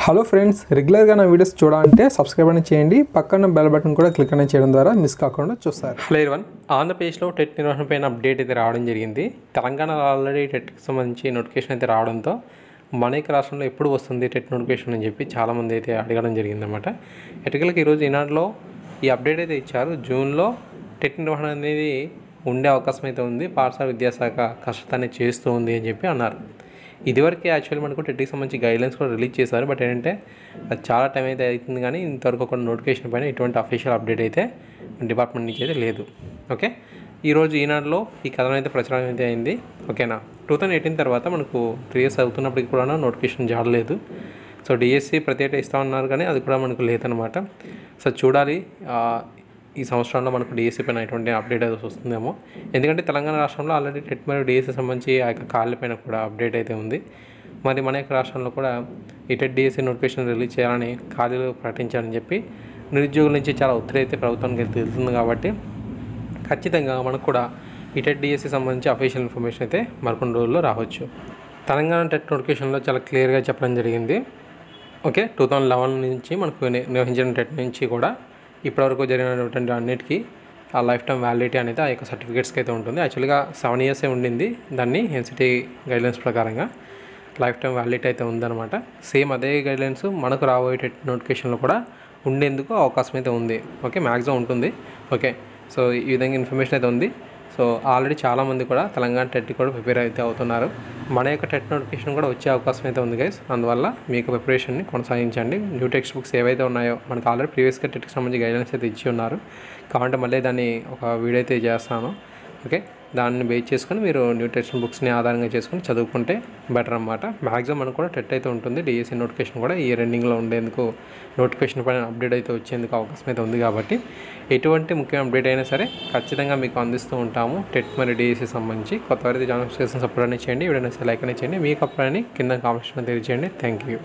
Hello friends, రెగ్యులర్గా నా videos చూడాలంటే సబ్స్క్రైబ్ అని చేయండి. పక్కన బెల్ బటన్ కూడా క్లిక్ అని చేయడం ద్వారా మిస్ కాకుండా చూస్తారు. హలో ఎవరివన్, ఆంధ్రప్రదేశ్లో టెట్ నిర్వహణ పైన అప్డేట్ అయితే రావడం జరిగింది. తెలంగాణలో ఆల్రెడీ టెట్కి సంబంధించి నోటిఫికేషన్ అయితే రావడంతో మన యొక్క రాష్ట్రంలో ఎప్పుడు వస్తుంది టెట్ నోటిఫికేషన్ అని చెప్పి చాలామంది అయితే అడగడం జరిగిందన్నమాట. ఎటుకలకి ఈరోజు ఈనాడులో ఈ అప్డేట్ అయితే ఇచ్చారు. జూన్లో టెట్ నిర్వహణ అనేది ఉండే అవకాశం అయితే ఉంది. పాఠశాల విద్యాశాఖ కష్టతాన్ని చేస్తూ ఉంది అని చెప్పి అన్నారు. ఇదివరకు యాక్చువల్లీ మనకు టెట్కి సంబంధించి గైడ్లైన్స్ కూడా రిలీజ్ చేశారు. బట్ ఏంటంటే అది చాలా టైం అయితే అవుతుంది, కానీ ఇంతవరకు ఒక నోటిఫికేషన్ పైన ఇటువంటి అఫీషియల్ అప్డేట్ అయితే డిపార్ట్మెంట్ నుంచి అయితే లేదు. ఓకే, ఈరోజు ఈనాడులో ఈ కథనం అయితే ప్రచారం అయితే అయింది. ఓకేనా, 2018 తర్వాత మనకు 3 years అవుతున్నప్పటికి కూడా నోటిఫికేషన్ జాడలేదు. సో డిఎస్సి ప్రతి ఏటా ఇస్తామన్నారు, కానీ అది కూడా మనకు లేదనమాట. సో చూడాలి ఈ సంవత్సరంలో మనకు డిఎస్సి పైన ఎటువంటి అప్డేట్ అయితే వస్తుందేమో. ఎందుకంటే తెలంగాణ రాష్ట్రంలో ఆల్రెడీ టెట్ మరియు డిఎస్సి సంబంధించి ఆ యొక్క ఖాళీ పైన కూడా అప్డేట్ అయితే ఉంది. మరి మన యొక్క రాష్ట్రంలో కూడా ఈ టెట్ డిఎస్సి నోటిఫికేషన్ రిలీజ్ చేయాలని ఖాళీలు ప్రకటించాలని చెప్పి నిరుద్యోగుల నుంచి చాలా ఒత్తిడి అయితే ప్రభుత్వానికి తెలుస్తుంది. కాబట్టి ఖచ్చితంగా మనకు కూడా ఈ టెట్ డిఎస్సి సంబంధించి అఫీషియల్ ఇన్ఫర్మేషన్ అయితే మరికొన్ని రోజుల్లో రావచ్చు. తెలంగాణ టెట్ నోటిఫికేషన్లో చాలా క్లియర్గా చెప్పడం జరిగింది. ఓకే, 2011 నుంచి మనకు నిర్వహించిన టెట్ నుంచి కూడా ఇప్పటివరకు జరిగినటువంటి అన్నిటికీ ఆ లైఫ్ టైం వ్యాలిడిటీ అనేది ఆ యొక్క సర్టిఫికేట్స్కి అయితే ఉంటుంది. యాక్చువల్గా 7 years ఉండింది, దాన్ని ఎన్సిటీ గైడ్లైన్స్ ప్రకారంగా లైఫ్ టైం వ్యాలిడిటీ అయితే ఉందన్నమాట. సేమ్ అదే గైడ్లైన్స్ మనకు రాబోయే టెట్ నోటిఫికేషన్లో కూడా ఉండేందుకు అవకాశం అయితే ఉంది. ఓకే, మ్యాక్సిమం ఉంటుంది. ఓకే, సో ఈ విధంగా ఇన్ఫర్మేషన్ అయితే ఉంది. సో ఆల్రెడీ చాలామంది కూడా తెలంగాణ టెట్ కూడా ప్రిపేర్ అయితే అవుతున్నారు. మన యొక్క టెట్ నోటిఫికేషన్ కూడా వచ్చే అవకాశం అయితే ఉంది గైస్. అందువల్ల మీ యొక్క ప్రిపరేషన్ని కొనసాగించండి. న్యూ టెక్స్ట్ బుక్స్ ఏవైతే ఉన్నాయో మనకు ఆల్రెడీ ప్రీవియస్గా టెట్కి సంబంధించి గైడెన్స్ అయితే ఇచ్చి ఉన్నారు. కాబట్టి మళ్ళీ దాన్ని ఒక వీడియో అయితే చేస్తాను. ఓకే, దాన్ని బేస్ చేసుకొని మీరు న్యూ టెక్స్ట్ బుక్స్ని ఆధారంగా చేసుకొని చదువుకుంటే బెటర్ అన్నమాట. మ్యాక్సిమం మనకు కూడా టెట్ అయితే ఉంటుంది. డిఎస్సి నోటిఫికేషన్ కూడా ఈ ఎండింగ్లో ఉండేందుకు నోటిఫికేషన్ పైన అప్డేట్ అయితే వచ్చేందుకు అవకాశం అయితే ఉంది. కాబట్టి ఎటువంటి ముఖ్యమైన అప్డేట్ అయినా సరే ఖచ్చితంగా మీకు అందిస్తూ ఉంటాము. టెట్ మరియు డిఎస్సి సంబంధించి కొత్తవారైతే ఛానల్ చేసిన సపోర్ట్ అనేది చేయండి. వీడియో లైక్ అనేది చేయండి. మీ అభిప్రాయాన్ని కింద కామెంట్స్లో తెలియజేయండి. Thank you.